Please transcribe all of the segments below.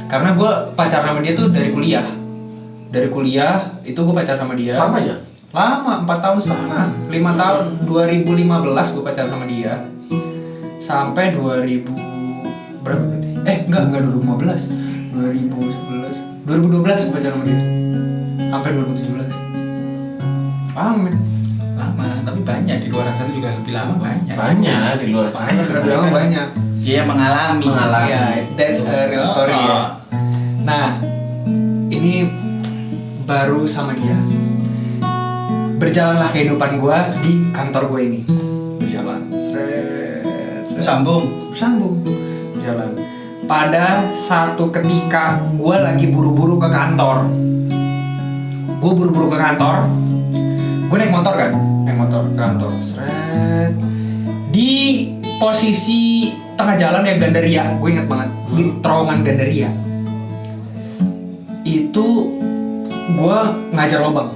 Karena gue pacaran sama dia tuh dari kuliah. Dari kuliah itu gue pacaran sama dia. Lama ya? Lama, 4 tahun setengah, 5 tahun. 2015 gue pacaran sama dia. Sampai 2000 berapa berarti? Enggak 2015. 2012 gue pacaran sama dia. Sampai 2017. Men. Lama, tapi banyak di luar sana juga lebih lama banyak. Banyak di luar Banyak, terbilang banyak. Dia mengalami. Ya, that's a real story ya. Nah, ini baru sama dia. Berjalanlah kehidupan gue di kantor gue ini. Berjalan, Sambung. berjalan. Pada satu ketika gue lagi buru-buru ke kantor. Gue naik motor ke kantor. Di posisi tengah jalan ya Gandaria, gue ingat banget di terowongan Gandaria. Itu gue ngajar lobang,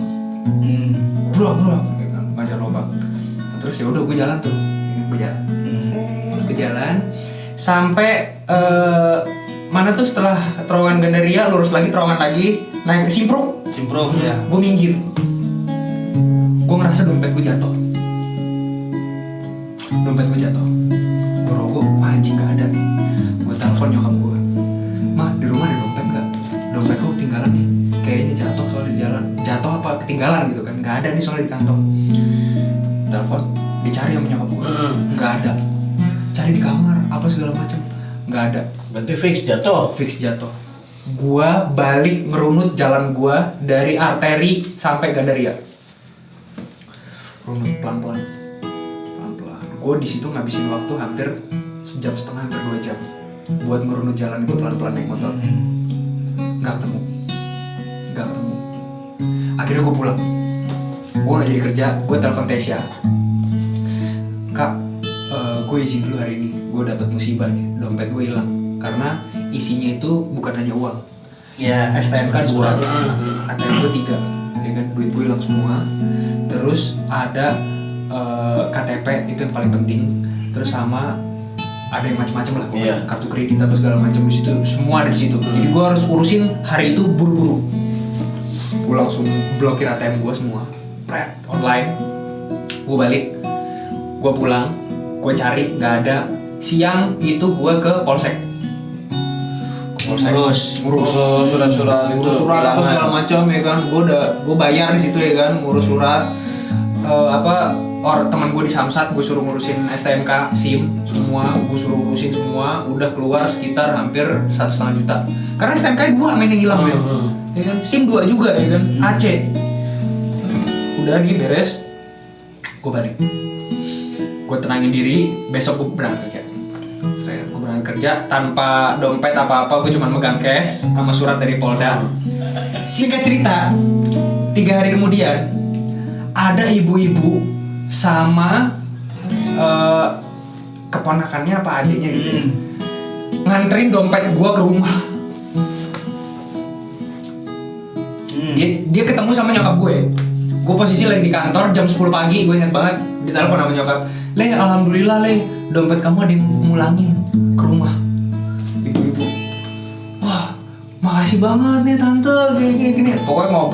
bro, ngajar lobang. Terus ya udah gue jalan tuh, jalan sampai mana tuh setelah terowongan Gandaria lurus lagi terowongan lagi naik ke Simpruk ya. Gue minggir, gue ngerasa dompet gue jatuh. Gue rogo, anjing gak ada nih. Gue telepon nyokap gue, "Ma, di rumah ada dompet gak? Dompet gue ketinggalan nih, kayaknya jatuh soalnya di jalan. Jatuh apa ketinggalan gitu kan, gak ada nih soalnya di kantong." Telepon, dicari sama nyokap gue, gak ada. Cari di kamar, apa segala macam, gak ada. Berarti fix jatuh. Gua balik ngerunut jalan gua dari arteri sampai Gandaria. Runut pelan-pelan. Gua di situ ngabisin waktu hampir sejam setengah, hampir 2 jam buat ngerunut jalan itu pelan-pelan naik motor. Nggak ketemu. Akhirnya gua pulang. Gua nggak jadi kerja. Gua telepon Tesya. "Kak, gue izin dulu hari ini. Gue dapet musibah nih. Dompet gue hilang. Karena isinya itu bukan hanya uang. Ya. STNK 2, ATM gue 3, ya kan, duit gue hilang semua. Terus ada KTP itu yang paling penting. Terus sama ada yang macam-macam lah, kartu kredit atau segala macam di situ, semua ada di situ. Jadi gue harus urusin hari itu buru-buru. Gue langsung blokir ATM gue semua, online. Gue balik, gue pulang, gue cari nggak ada. Siang itu gue ke polsek. Ngurus surat-surat itu, surat apa segala macam ya kan. Gue bayar di situ ya kan, ngurus surat. Teman gue di Samsat, gue suruh ngurusin STNK, SIM semua, gue suruh urusin semua. Udah keluar sekitar hampir 1,5 juta. Karena STNK 2 main yang hilang ya kan, SIM 2 juga ya kan, AC. Udah nih beres, gue balik. Gue tenangin diri, besok gue berangkat kerja. Gue berangkat kerja tanpa dompet apa-apa, gue cuma megang cash sama surat dari Polda. Singkat cerita, 3 hari kemudian ada ibu-ibu sama keponakannya apa adiknya gitu, nganterin dompet gue ke rumah. Dia ketemu sama nyokap gue. Gue posisi lagi di kantor jam 10 pagi, gue ingat banget. Ditelepon sama nyokap, "Le, alhamdulillah Le, dompet kamu ada yang ngulangin ke rumah." Ibu-ibu, "Wah, makasih banget nih tante, gini. Pokoknya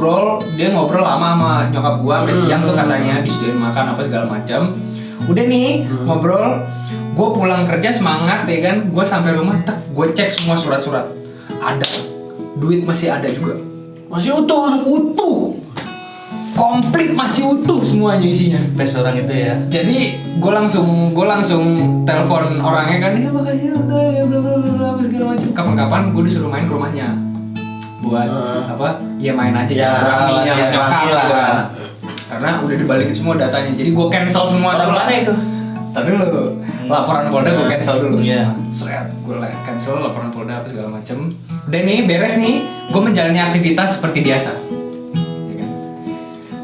dia ngobrol lama sama nyokap gue sampai siang tuh katanya, disediain makan apa segala macam. Udah nih ngobrol, gue pulang kerja semangat ya kan. Gue sampai rumah, gue cek semua surat-surat, ada, duit masih ada juga, masih utuh. Komplit, masih utuh semuanya isinya. Best orang itu ya. Jadi gue langsung telepon orangnya kan, "Ya makasih udah ya bla bla bla apa segala macam." Kapan-kapan gue disuruh main ke rumahnya buat ya main aja sih, nyokap lah. Karena udah dibalikin semua datanya. Jadi gue cancel semua. Orang mana itu? Tadi dulu laporan Polda gue cancel dulu. Iya. Gue cancel laporan Polda apa segala macam. Udah nih beres nih, gue menjalani aktivitas seperti biasa.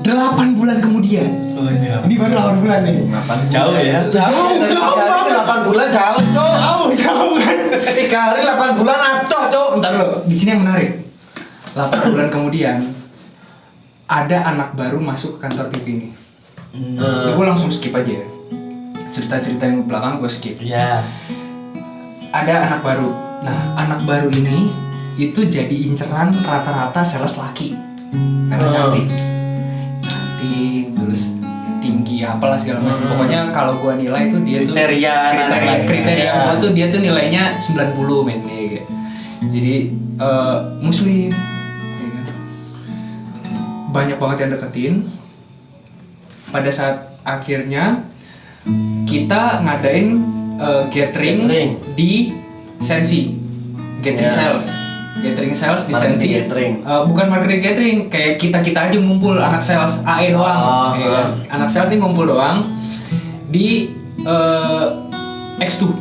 8 bulan kemudian. Ini baru 8 bulan nih. Jauh ya. Jauh 8 bulan jauh kan. 3 hari 8 bulan acoh, Cok. Bentar dulu, di sini yang menarik. 8 bulan kemudian ada anak baru masuk ke kantor TV ini. Gue langsung skip aja ya. Cerita-cerita yang belakang gue skip. Iya. Ada anak baru. Nah, anak baru ini itu jadi inceran rata-rata sales laki karena cantik terus tinggi apalah segala macam. Pokoknya kalau gua nilai tuh dia kriteria gua tuh dia tuh nilainya 90 men kayak. Jadi muslim ya kan. Banyak banget yang deketin. Pada saat akhirnya kita ngadain gathering di Sensi, gathering sales di Sensi. Bukan marketing gathering, kayak kita aja ngumpul anak sales AE doang. Ya kan? Anak sales ini ngumpul doang di X2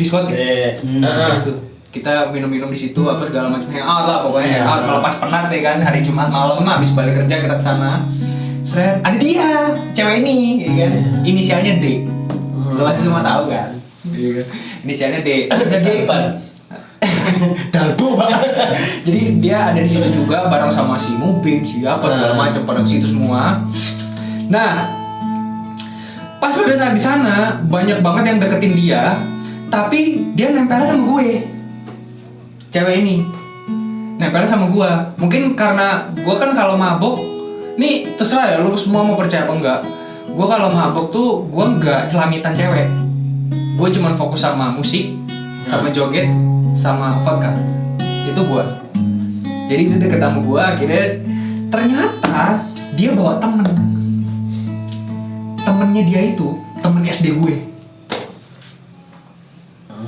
diskotik. X2. Kita minum-minum di situ apa segala macam, hangout lah pokoknya. Hangout melepas penat ya kan, hari Jumat malam habis balik kerja kita kesana. Seret, ada dia, cewek ini, ya kan? Inisialnya D. Lo pasti semua tahu kan? Inisialnya D. Udah D. Dalbo. Jadi dia ada di situ juga bareng sama si Mubin, siapa segala macam pada situ semua. Nah, pas pada saat di sana banyak banget yang deketin dia, tapi dia nempel sama gue. Cewek ini nempel sama gue. Mungkin karena gue kan kalau mabok, nih terserah ya lu semua mau percaya apa enggak. Gue kalau mabok tuh gue nggak celamitan cewek. Gue cuman fokus sama musik, sama joget, sama vodka. Itu gue. Jadi dia deket sama gue. Akhirnya ternyata dia bawa temennya dia itu temen SD gue.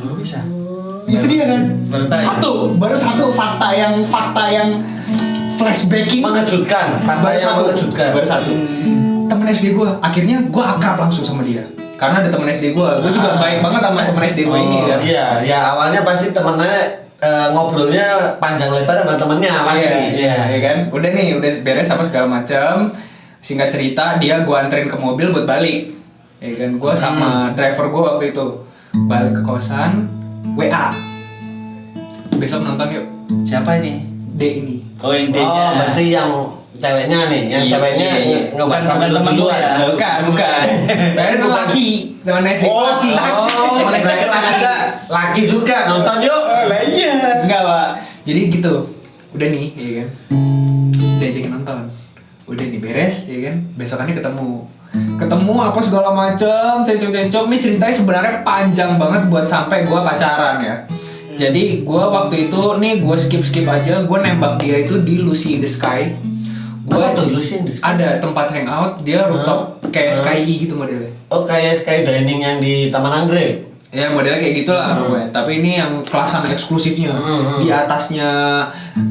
Lu bisa. Itu dia kan. Baru satu fakta yang flashbacking mengejutkan. Baru satu. Temen SD gue, akhirnya gue akrab langsung sama dia. Karena ada temen SD gue juga baik banget sama temen SD gue ini kan. Iya, ya awalnya pasti temennya ngobrolnya panjang lebar sama temennya pasti. Iya kan. Udah beres apa segala macam. Singkat cerita dia gue anterin ke mobil buat balik. Ya kan, gue sama driver gue waktu itu balik ke kosan, WA. Besok nonton yuk. Siapa ini? D ini. Oh yang D-nya. Oh, berarti yang ceweknya nih, yang ceweknya ngebuat sampai lu duluan. Bukan. Itu laki, teman SD laki. Laki juga nonton yuk. Lah iya. Enggak, Pak. Jadi gitu. Udah nih, ya kan. Diajakin nonton. Udah nih beres, ya kan. Besokannya ketemu apa segala macem, cencok. Nih ceritanya sebenarnya panjang banget buat sampai gua pacaran ya. Jadi gua waktu itu nih gua skip aja, gua nembak dia itu di Lucy in the Sky. Gua tuh Lucy in the Sky? Ada tempat hangout, dia rooftop kayak Sky gitu modelnya. Oh, kayak Sky Dining yang di Taman Anggrek. Ya modelnya kayak gitulah pokoknya. Tapi ini yang kelasan eksklusifnya di atasnya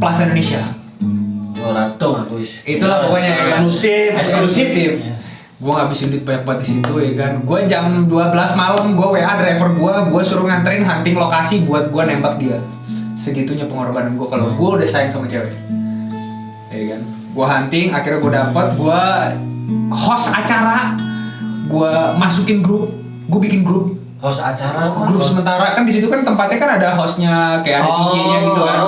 Plaza Indonesia. Dong aku wis. Itulah pokoknya eksklusif. Gua ngabisin duit banyak banget di situ ya kan. Gua jam 12 malam gua WA driver gua suruh nganterin hunting lokasi buat gua nembak dia. Segitunya pengorbanan gua kalau gua udah sayang sama cewek. Ya kan. Gua hunting, akhirnya gua dapet, gua host acara, gua masukin grup, gua bikin grup. Host acara apa? Grup sementara kan di situ kan tempatnya kan ada hostnya kayak ada DJ-nya gitu kan,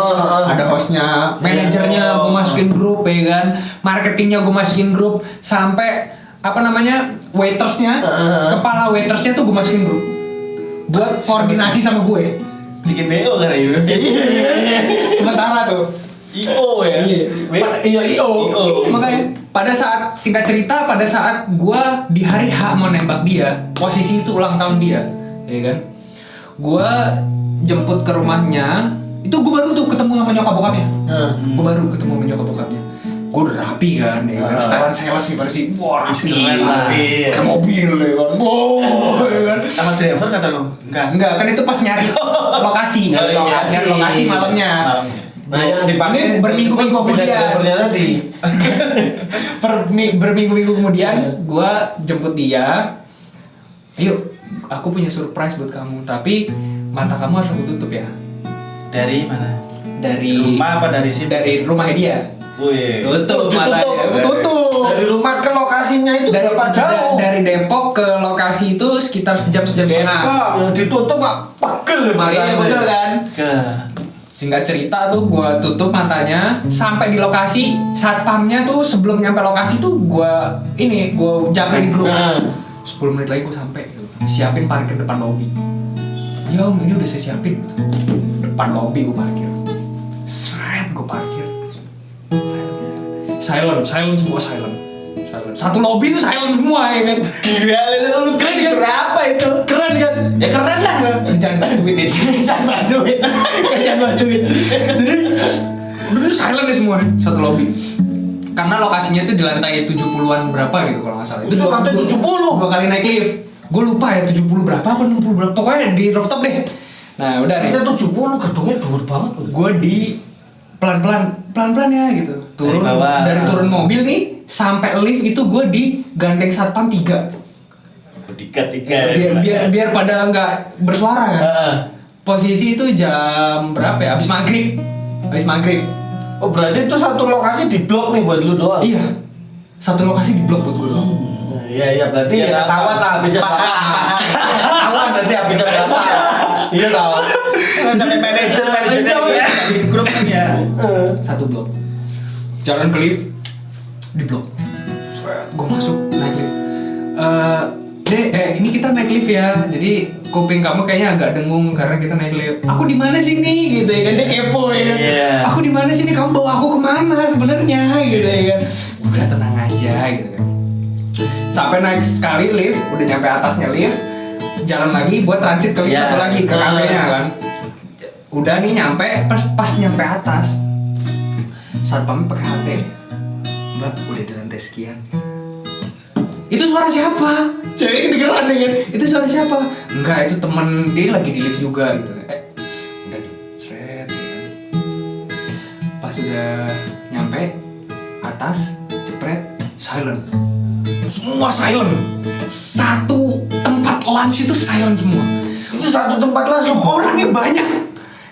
ada hostnya, manajernya gue masukin grup ya kan, marketingnya gue masukin grup, sampai apa namanya waitersnya, kepala waitersnya tuh gue masukin grup, buat koordinasi sama gue. Bikin BO kan itu. Sementara tuh. IO ya. Iya IO. Makanya pada saat singkat cerita pada saat gue di hari H mau nembak dia, posisi itu ulang tahun dia. Ya kan, gue jemput ke rumahnya, itu gue baru tuh ketemu sama nyokap bokapnya. Gue baru ketemu sama nyokap bokapnya. Gue udah rapi kan, ya kan. Setelan sales nih pada sih, wah rapi, ke mobil ya kan, ya kan. Sama driver kata lo? Enggak, kan itu pas nyari lokasi, nyari lokasi malamnya. Nah yang dipakai berminggu-minggu kemudian. Berminggu-minggu kemudian, gue jemput dia. Ayo, aku punya surprise buat kamu, tapi mata kamu harus aku tutup ya. Dari mana? Dari rumah apa dari sini? Dari rumahnya dia. Wih. Tutup matanya. Tutup. Dari rumah ke lokasinya itu berapa jauh? Dari Depok ke lokasi itu sekitar sejam setengah. Depok, ditutup pak, pegel matanya. Iya betul kan. Singkat cerita tuh gue tutup matanya sampai di lokasi, satpamnya tuh sebelum nyampe lokasi tuh gue japri di grup. 10 menit lagi gue sampai, siapin parkir depan lobi. Yom, ini udah saya siapin. Depan lobi gue parkir. Seret, gue parkir. Silent semua silent. Satu lobby tuh silent semua ya kan. Gila lu Keren kan? berapa itu? Keren kan? Ya keren lah. Jangan bahas duit ya, jangan bahas duit. Jangan bahas duit. Jadi udah silent nih semua nih, satu lobby. Karena lokasinya itu di lantai 70-an berapa gitu kalau nggak salah. Itu Lantai 70? dua kali naik lift. Gue lupa ya 70 berapa apa 60 berapa. Pokoknya di rooftop deh. Nah udah nih. Kita 70 gedungnya dhuwur banget. Gue di pelan-pelan ya gitu. Turun Dari bawah. dari turun mobil nih sampai lift itu gue di gandeng satpam 3. Tiga. Biar pada nggak bersuara kan. Posisi itu jam berapa ya? Habis maghrib. Oh berarti itu satu lokasi di blok nih buat lu doang? Iya. Satu lokasi di blok buat gue doang. Iya berarti Iya, ya ketahuan lah habisnya berapa. Ketahuan berarti habisnya berapa. Iya tau. Sampai manajernya di grup ya. Satu blok. Jalan ke lift di blok. Gue masuk naik lift. Ini kita naik lift ya. Jadi kuping kamu kayaknya agak dengung karena kita naik lift. Aku di mana sini gitu ya kan, dia kepo ya kan. Iya. Aku di mana sini, kamu bawa aku kemana sebenarnya gitu ya kan. Udah tenang aja gitu kan. Sampai naik sekali lift, udah nyampe atasnya lift, jalan lagi buat transit ke lift Iya. satu lagi ke kafenya kan. Udah nih nyampe, pas nyampe atas, satpamnya pakai HT. Mbak, udah di lantai sekian. Itu suara siapa? Cewek kedengeran kan? Itu suara siapa? Enggak, itu temen dia lagi di lift juga gitu. Udah nih, seret ya kan. Pas udah nyampe atas, jepret, silent. Semua silent. Satu tempat lunch itu silent semua. Itu satu tempat langsung Orangnya banyak.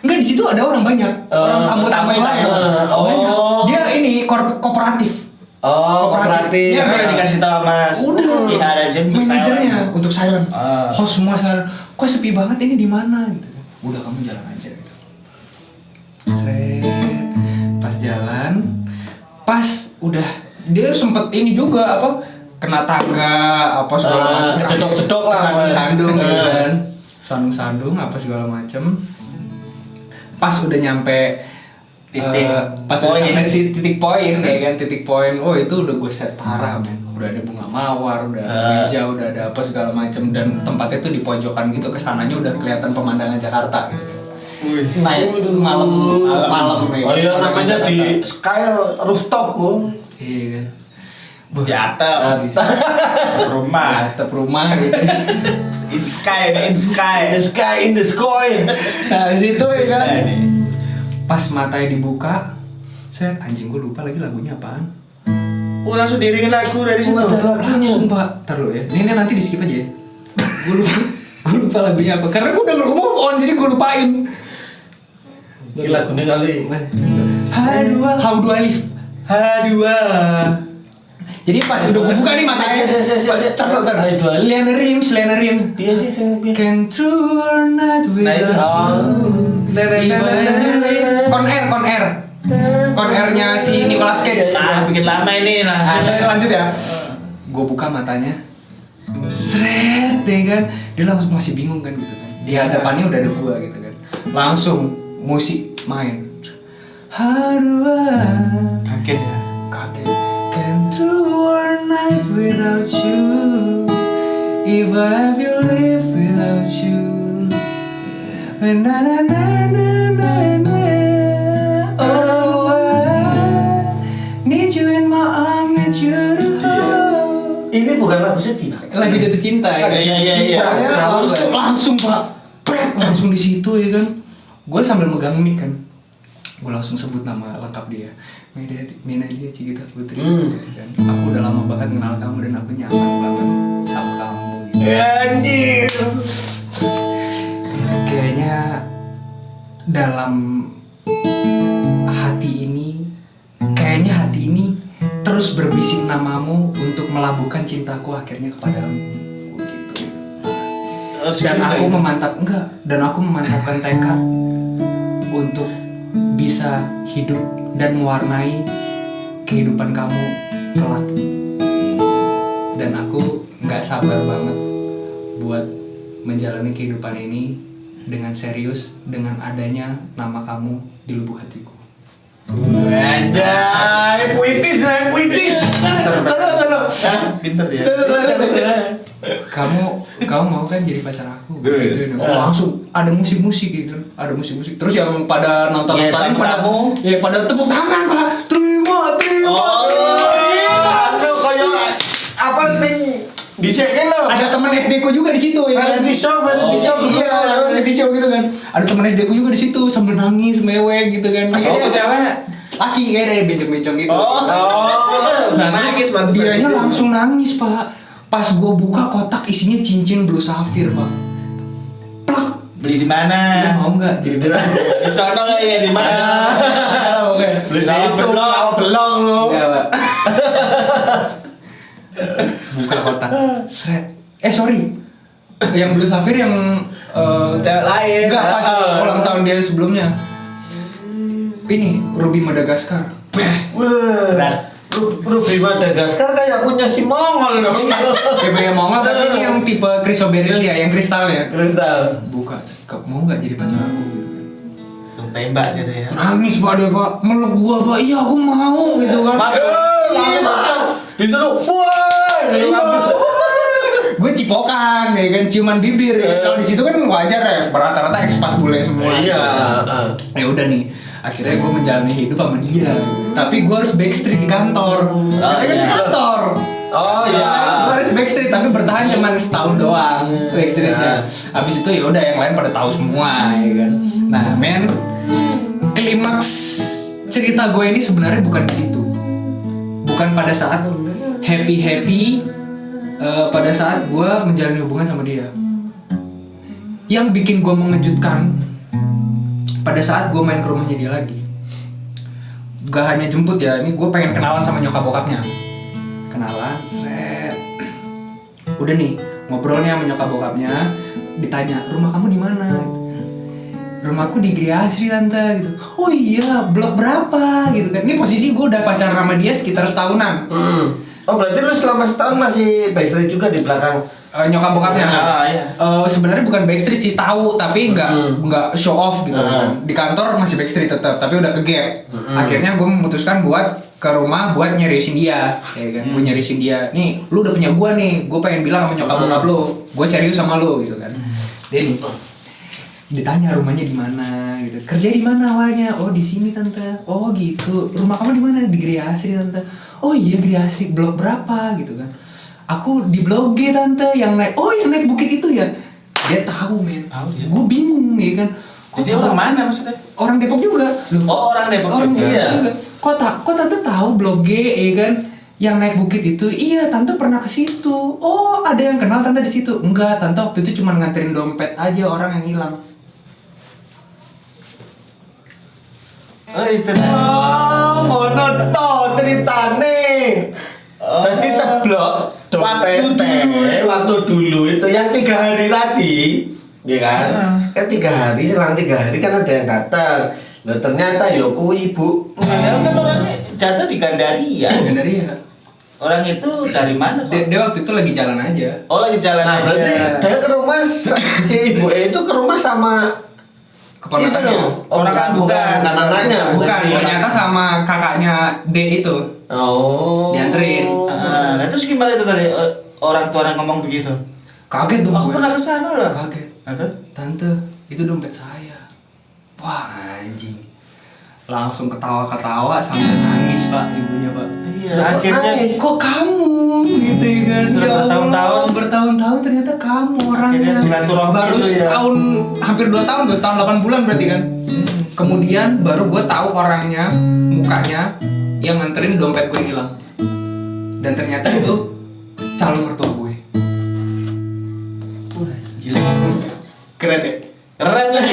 Enggak, di situ ada orang banyak. Orang tamu-tamu yang lain. Banyak. Dia ini kooperatif. Oh, kooperatif. Iya, Udah dikasih tahu Mas. Udah. Iya ada sih. Manajernya untuk silent. Ah. Host semua silent. Kok sepi banget ini di mana gitu. Udah kamu jalan aja gitu. Seret. Pas jalan, pas udah dia sempet ini juga apa kena tangga apa segala macam. cedok-cedok lah. Sandung gitu kan. Sandung apa segala macam. Pas udah nyampe Titik pas udah poin. sampai si titik poin ya kan, titik poin. Oh itu udah gue set parah men. Udah ada bunga mawar, udah ada meja, udah ada apa segala macam, dan tempatnya tuh di pojokan gitu, kesananya udah kelihatan pemandangan Jakarta gitu. Naik malam ya. Oh iya namanya di Sky Rooftop, Bu. Iya kan. Di atap. Rumah. Atap rumah gitu. In sky. In the sky, in the sky. Nah, di situ ya kan. Nah, ini. Pas matanya dibuka, set anjing gue lupa lagi lagunya apaan. Oh langsung diiringin lagu dari situ. Langsung Pak, ntar lu ya. Ini nanti di skip aja ya. Gue lupa lagunya apa. Karena gue udah move on jadi gue lupain. Ini lagunya kali. How do I live? Hadua. Jadi pas udah gue buka nih matanya. Ntar How do I live? Lena Rims. Iya sih, sing piye. Can through or not Nah, itu. without Con Air-nya si Nicolas Cage. Nah, bikin lama ini lah. Lanjut ya. Gue buka matanya. Sret deh kan. Dia langsung masih bingung kan gitu kan. Di hadapannya udah ada gua gitu kan. Langsung musik main. How do I Kaget ya. kaget. Can through or night without you. If I have you live without you. Na na na na na na. Oh, I need you in my arms, need you to hold. Ini bukan lagu sedih. Lagu jatuh cinta ya. Iya. Pokoknya langsung Pak. Pret, langsung di situ ya kan. Gue sambil megang mic kan. Gue langsung sebut nama lengkap dia. Menadia Cigita Putri gitu kan. Aku udah lama banget kenal kamu dan aku nyaman banget sama kamu gitu. Anjir. Kayaknya dalam hati ini, kayaknya hati ini terus berbisik namamu untuk melabuhkan cintaku akhirnya kepadamu. Gitu. Dan aku memantapkan tekad untuk bisa hidup dan mewarnai kehidupan kamu kelak. Dan aku nggak sabar banget buat menjalani kehidupan ini dengan serius dengan adanya nama kamu di lubuk hatiku. Anjay, puitis men, puitis. Pinter ya. Kamu mau kan jadi pacar aku? Yes. Gitu, langsung ada musik-musik gitu kan, ada musik-musik. Terus yang pada nonton-nontonin Iya, pada kamu. ya pada tepuk tangan pak, terima. Aduh, kayak apa nih? Disekin lo. Ada teman SD ku juga di situ ya kan? Variety show, Iya, variety show gitu kan. Ada teman SD ku juga di situ sambil nangis mewek gitu kan. Oh, cewek. Laki kayak ada bencong-bencong gitu. Nah, Nangis, terus pantes dianya nangis. langsung nangis pak. Pas gua buka kotak isinya cincin blue sapphire pak. Plak. Beli di Lu mana? mau nggak jadi pacar? Di sana kayaknya di mana? Oke. Beli di itu belong lo. Enggak pak. Buka kotak. Sret. Sorry. Yang blue sapphire yang Cewek lain. enggak pas ulang tahun dia sebelumnya. Ini Ruby Madagaskar. Wah. Ruby Madagaskar kayak punya si Mongol dong. Kayak Mongol tapi ini yang tipe chrysoberyl ya, yang kristal ya. Kristal. Buka. Mau nggak jadi pacar aku gitu kan. Langsung tembak gitu ya. Nangis pak dia pak, meluk gua pak, iya aku mau gitu kan. Dituduh. Wah. Gue cipokan ya kan, ciuman bibir ya. Kalau di situ kan wajar ya, rata-rata ekspat bule semua. Iya. Ya udah nih, akhirnya gue menjalani hidup sama dia. Tapi gue harus backstreet di kantor. Karena kan iya. kantor. Oh iya. Gue harus backstreet tapi bertahan cuma setahun doang backstreetnya. Habis itu ya udah yang lain pada tahu semua ya kan. Nah men, klimaks cerita gue ini sebenarnya bukan di situ. Bukan pada saat happy pada saat gue menjalani hubungan sama dia. Yang bikin gue mengejutkan pada saat gue main ke rumahnya dia lagi. Gak hanya jemput ya, ini gue pengen kenalan sama nyokap bokapnya. Kenalan, seret. Udah nih, ngobrolnya sama nyokap bokapnya, ditanya, rumah kamu di mana? Rumahku di Gria Asri tante gitu. Oh iya, blok berapa gitu kan. Ini posisi gue udah pacaran sama dia sekitar setahunan. Oh berarti lu selama setahun masih backstreet juga di belakang? Nyokap bokapnya. Iya. Sebenarnya bukan backstreet sih, tahu tapi nggak show off gitu. Di kantor masih backstreet tetap, tapi udah ke gap. Akhirnya gue memutuskan buat ke rumah buat nyeriusin dia, ya kan? Gue nyeriusin dia. Nih, lu udah punya gue nih. Gue pengen bilang sama nyokap bokap lu, gue serius sama lu gitu kan. Dia nih ditanya rumahnya di mana gitu. Kerja di mana awalnya? Oh di sini tante. Oh gitu. Rumah kamu di mana? Di Gria Asri tante. Oh iya Gria Asri. Blok berapa gitu kan? Aku di Blok G tante yang naik. Oh yang naik bukit itu ya. Dia tahu men. Tahu dia. Gue bingung ya kan. Jadi orang mana maksudnya? Orang Depok juga. Loh, Oh, orang Depok Orang juga. Depok juga. Kok tante tahu Blok G ya kan? Yang naik bukit itu, iya tante pernah ke situ. Oh ada yang kenal tante di situ? Enggak, tante waktu itu cuma nganterin dompet aja orang yang hilang. Oh itu. Ngono to ceritane. Jadi teblok waktu dulu itu yang 3 hari tadi, ya kan? Kan 3 hari, selang 3 hari kan ada yang datang. Loh ternyata ya kuwi Bu. Padahal kan orangnya jatuh di Gandaria. Gandaria. Orang itu dari mana kok? Dia waktu itu lagi jalan aja. Oh lagi jalan Nah berarti aja. dia ke rumah si ibu itu ke rumah sama Keponakannya. itu dong? Bukan anaknya. Bukan, si- ternyata sama kakaknya D itu. Oh. Dianterin. Nah terus gimana itu tadi orang tua yang ngomong begitu? Kaget tuh. Aku gue. pernah kesana loh. Kaget. Apa? Tante, itu dompet saya. Wah anjing. Langsung ketawa-ketawa sampai nangis pak ibunya pak. Iya. Akhirnya Kok kamu gitu ya kan? Sudah Ya Allah, bertahun-tahun. bertahun-tahun ternyata kamu orangnya. Akhirnya silaturahmi Baru itu ya. setahun, hampir 2 tahun tuh, setahun 8 bulan berarti kan. Kemudian baru gue tahu orangnya, mukanya yang nganterin dompet gue yang hilang. Dan ternyata itu calon mertua gue. gila. Keren deh. Keren lah.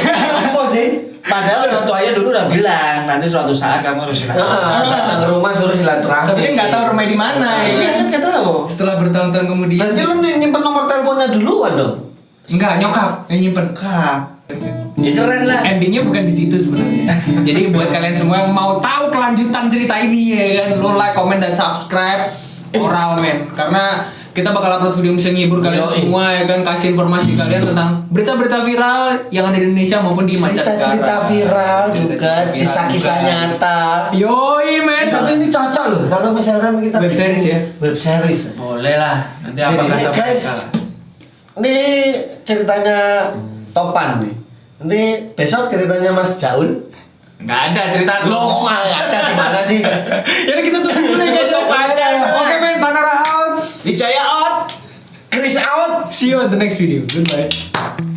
Apa sih? Padahal orang tuanya dulu udah bilang nanti suatu saat kamu harus silaturahmi. Datang ke rumah suruh silaturahmi. Tapi dia nggak tahu rumahnya di mana ya kan. Iya, nggak tahu. Setelah bertahun-tahun kemudian. Berarti lu nyimpen nomor teleponnya duluan dong? Enggak, nyokap yang nyimpen. Kak. Ya keren lah. Endingnya bukan di situ sebenarnya. Jadi buat kalian semua yang mau tahu kelanjutan cerita ini ya kan, lo like, comment dan subscribe Oral men. Karena Kita bakal upload video yang bisa ngibur kalian Yoi. semua ya kan, kasih informasi kalian tentang berita-berita viral yang ada di Indonesia maupun di mancanegara. Cerita-cerita viral juga, Cerita-cerita kisah-kisah viral juga. nyata. Yoi men. Tapi ini cocok loh kalau misalkan kita Web bikin series ya? Web series. Boleh lah. Nanti apa Jadi, kata guys, mereka. ini ceritanya Topan nih. Ini besok ceritanya Mas Jaul. Nggak ada cerita Loh, ada di mana sih? Jadi kita tutup dulu ya guys. Tutup aja. Oke men, Tanara out. Wijaya out. Chris out. See you on the next video. Goodbye.